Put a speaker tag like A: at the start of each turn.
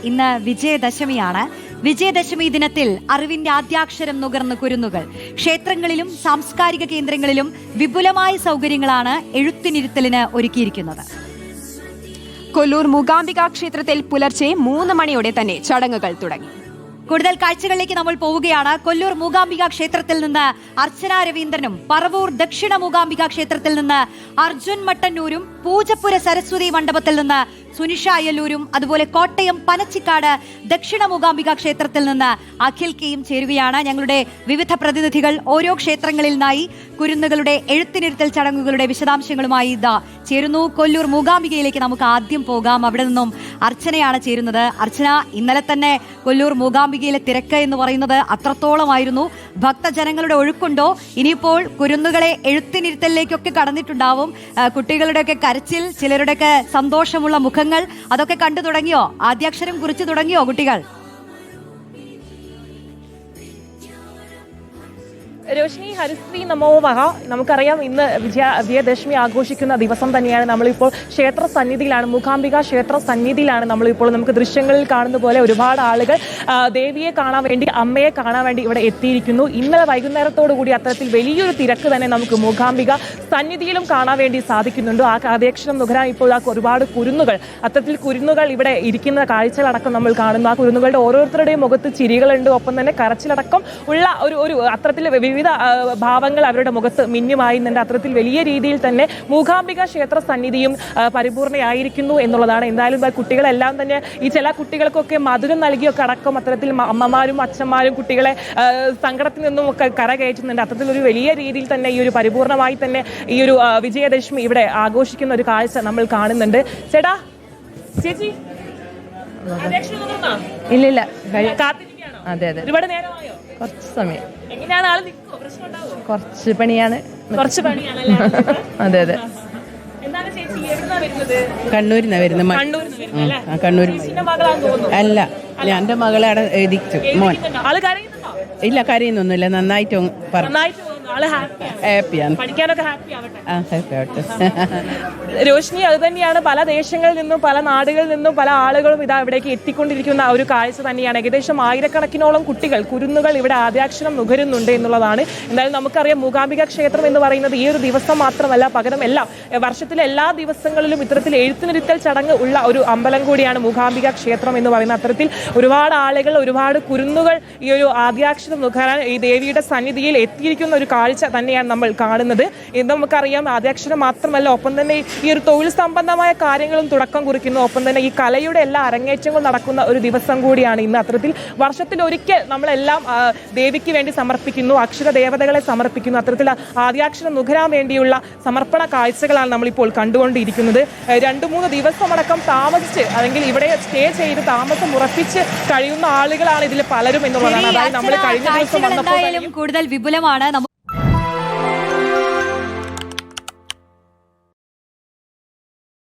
A: ഇന്ന് വിജയദശമിയാണ്. വിജയദശമി ദിനത്തിൽ അറിവിന്റെ ആദ്യാക്ഷരം നുകർന്ന് കുരുന്നുകൾ ക്ഷേത്രങ്ങളിലും സാംസ്കാരിക കേന്ദ്രങ്ങളിലും വിപുലമായ സൗകര്യങ്ങളാണ് എഴുത്തിനിരുത്തലിന് ഒരുക്കിയിരിക്കുന്നത്.
B: കൊല്ലൂർ മൂകാംബിക ക്ഷേത്രത്തിൽ പുലർച്ചെ 3 മണിയോടെ തന്നെ ചടങ്ങുകൾ തുടങ്ങി.
A: കൂടുതൽ കാഴ്ചകളിലേക്ക് നമ്മൾ പോവുകയാണ്. കൊല്ലൂർ മൂകാംബിക ക്ഷേത്രത്തിൽ നിന്ന് അർച്ചന രവീന്ദ്രനും പറവൂർ ദക്ഷിണ മൂകാംബിക ക്ഷേത്രത്തിൽ നിന്ന് അർജുൻ മട്ടന്നൂരും പൂജപ്പുര സരസ്വതി മണ്ഡപത്തിൽ നിന്ന് സുനിഷ അയ്യല്ലൂരും അതുപോലെ കോട്ടയം പനച്ചിക്കാട് ദക്ഷിണ മൂകാംബിക ക്ഷേത്രത്തിൽ നിന്ന് അഖിൽ കെയും ചേരുകയാണ്. ഞങ്ങളുടെ വിവിധ പ്രതിനിധികൾ ഓരോ ക്ഷേത്രങ്ങളിൽ നിന്നായി കുരുന്നുകളുടെ എഴുത്തിനിരുത്തൽ ചടങ്ങുകളുടെ വിശദാംശങ്ങളുമായി ഇതാ ചേരുന്നു. കൊല്ലൂർ മൂകാംബികയിലേക്ക് നമുക്ക് ആദ്യം പോകാം. അവിടെ നിന്നും അർച്ചനയാണ് ചേരുന്നത്. അർച്ചന, ഇന്നലെ തന്നെ കൊല്ലൂർ മൂകാംബികയിലെ തിരക്ക് എന്ന് പറയുന്നത് അത്രത്തോളമായിരുന്നു. ഭക്തജനങ്ങളുടെ ഒഴുക്കുണ്ടോ? ഇനിയിപ്പോൾ കുരുന്നുകളെ എഴുത്തിനിരുത്തലിലേക്കൊക്കെ കടന്നിട്ടുണ്ടാവും. കുട്ടികളുടെയൊക്കെ കരച്ചിൽ, ചിലരുടെയൊക്കെ സന്തോഷമുള്ള മുഖങ്ങൾ, അതൊക്കെ കണ്ടു തുടങ്ങിയോ? ആദ്യാക്ഷരം കുറിച്ചു തുടങ്ങിയോ കുട്ടികൾ?
C: രോഷിനി, ഹരിശ്രീ നമോവഹ. നമുക്കറിയാം ഇന്ന് വിജയദശമി ആഘോഷിക്കുന്ന ദിവസം തന്നെയാണ്. നമ്മളിപ്പോൾ ക്ഷേത്ര സന്നിധിയിലാണ്, മൂകാംബിക ക്ഷേത്ര സന്നിധിയിലാണ് നമ്മളിപ്പോൾ. നമുക്ക് ദൃശ്യങ്ങളിൽ കാണുന്ന പോലെ ഒരുപാട് ആളുകൾ ദേവിയെ കാണാൻ വേണ്ടി, അമ്മയെ കാണാൻ വേണ്ടി ഇവിടെ എത്തിയിരിക്കുന്നു. ഇന്നലെ വൈകുന്നേരത്തോടു കൂടി അത്തരത്തിൽ വലിയൊരു തിരക്ക് തന്നെ നമുക്ക് മൂകാംബിക സന്നിധിയിലും കാണാൻ വേണ്ടി സാധിക്കുന്നുണ്ട്. ആ ആദ്യാക്ഷരം നുകരാൻ ഇപ്പോൾ ഒരുപാട് കുരുന്നുകൾ, അത്തരത്തിൽ കുരുന്നുകൾ ഇവിടെ ഇരിക്കുന്ന കാഴ്ചകളടക്കം നമ്മൾ കാണുന്നു. ആ കുരുന്നുകളുടെ ഓരോരുത്തരുടെയും മുഖത്ത് ചിരികളുണ്ട്, ഒപ്പം തന്നെ കരച്ചിലടക്കം ഉള്ള ഒരു അത്തരത്തിൽ വിവിധ ഭാവങ്ങൾ അവരുടെ മുഖത്ത് മിന്നുമായുന്നുണ്ട്. അത്തരത്തിൽ വലിയ രീതിയിൽ തന്നെ മൂകാംബിക ക്ഷേത്ര സന്നിധിയും പരിപൂർണയായിരിക്കുന്നു എന്നുള്ളതാണ്. എന്തായാലും കുട്ടികളെല്ലാം തന്നെ, ഈ ചില കുട്ടികൾക്കൊക്കെ മധുരം നൽകിയൊക്കെ അടക്കം അത്തരത്തിൽ അമ്മമാരും അച്ഛന്മാരും കുട്ടികളെ സങ്കടത്തിൽ നിന്നും ഒക്കെ കരകയറ്റുന്നുണ്ട്. അത്തരത്തിൽ ഒരു വലിയ രീതിയിൽ തന്നെ ഈ ഒരു പരിപൂർണമായി തന്നെ ഈ ഒരു വിജയദശമി ഇവിടെ ആഘോഷിക്കുന്ന ഒരു കാഴ്ച നമ്മൾ കാണുന്നുണ്ട്. ചേട്ടാ, ചേച്ചി,
D: ഇല്ലില്ല,
C: അതെ അതെ, ഒരുപാട് നേരമായോ?
D: കുറച്ച് സമയം.
C: എങ്ങനെയാണ് ആള് നിൽക്കുമോ? പ്രശ്നം ഉണ്ടാവോ?
D: കുറച്ച് പണിയാണ്.
C: കുറച്ച് പണിയാണല്ലേ?
D: അതെ അതെ.
C: എന്താണ് ചേച്ചി, എവിടുന്നാ വരുന്നത്?
D: കണ്ണൂരിന്നാ വരുന്നത്. കണ്ണൂർ അല്ല, എന്റെ മകളെ അവിടെ എഴുതിച്ചു. മോൻ
C: ആള് കരയുന്നുണ്ടോ?
D: ഇല്ല, കരയുന്നൊന്നുമില്ല. നന്നായിട്ട് പറഞ്ഞു. ഹാപ്പിയാണ്.
C: പഠിക്കാനൊക്കെ ഹാപ്പി ആവട്ടെ.
D: ഹാപ്പി ആവട്ടെ.
C: രോഷിനി, അത് തന്നെയാണ്. പല ദേശങ്ങളിൽ നിന്നും പല നാടുകളിൽ നിന്നും പല ആളുകളും ഇതാ ഇവിടേക്ക് എത്തിക്കൊണ്ടിരിക്കുന്ന ഒരു കാഴ്ച തന്നെയാണ്. ഏകദേശം 1000കണക്കിനോളം കുട്ടികൾ, കുരുന്നുകൾ ഇവിടെ ആദ്യാക്ഷരം നുകരുന്നുണ്ട് എന്നുള്ളതാണ്. എന്തായാലും നമുക്കറിയാം, മൂകാംബിക ക്ഷേത്രം എന്ന് പറയുന്നത് ഈ ഒരു ദിവസം മാത്രമല്ല, പകരം എല്ലാം വർഷത്തിലെ എല്ലാ ദിവസങ്ങളിലും ഇത്തരത്തിൽ എഴുത്തിനിരുത്തൽ ചടങ്ങ് ഉള്ള ഒരു അമ്പലം കൂടിയാണ് മൂകാംബിക ക്ഷേത്രം എന്ന് പറയുന്നത്. അത്തരത്തിൽ ഒരുപാട് ആളുകൾ, ഒരുപാട് കുരുന്നുകൾ ഈ ഒരു ആദ്യാക്ഷരം നുകരാൻ ഈ ദേവിയുടെ സന്നിധിയിൽ എത്തിയിരിക്കുന്ന ഒരു കാഴ്ച തന്നെയാണ് നമ്മൾ കാണുന്നത്. ഇത് നമുക്കറിയാം, ആദ്യാക്ഷരം മാത്രമല്ല, ഒപ്പം തന്നെ ഈ ഒരു തൊഴിൽ സംബന്ധമായ കാര്യങ്ങളും തുടക്കം കുറിക്കുന്നു. ഒപ്പം തന്നെ ഈ കലയുടെ എല്ലാ അരങ്ങേറ്റങ്ങളും നടക്കുന്ന ഒരു ദിവസം കൂടിയാണ് ഇന്ന്. അത്തരത്തിൽ വർഷത്തിലൊരിക്കൽ നമ്മളെല്ലാം ദേവിക്ക് വേണ്ടി സമർപ്പിക്കുന്നു, അക്ഷര ദേവതകളെ സമർപ്പിക്കുന്നു. അത്തരത്തിൽ ആദ്യാക്ഷരം നുകരാൻ വേണ്ടിയുള്ള സമർപ്പണ കാഴ്ചകളാണ് നമ്മളിപ്പോൾ കണ്ടുകൊണ്ടിരിക്കുന്നത്. 2-3 ദിവസമടക്കം താമസിച്ച്, അല്ലെങ്കിൽ ഇവിടെ സ്റ്റേ ചെയ്ത് താമസം ഉറപ്പിച്ച് കഴിയുന്ന ആളുകളാണ് ഇതിൽ പലരും എന്നുള്ളതാണ്. അതായത് നമ്മൾ കഴിഞ്ഞ ദിവസം വന്നപ്പോൾ
A: കൂടുതൽ വിപുലമാണ്.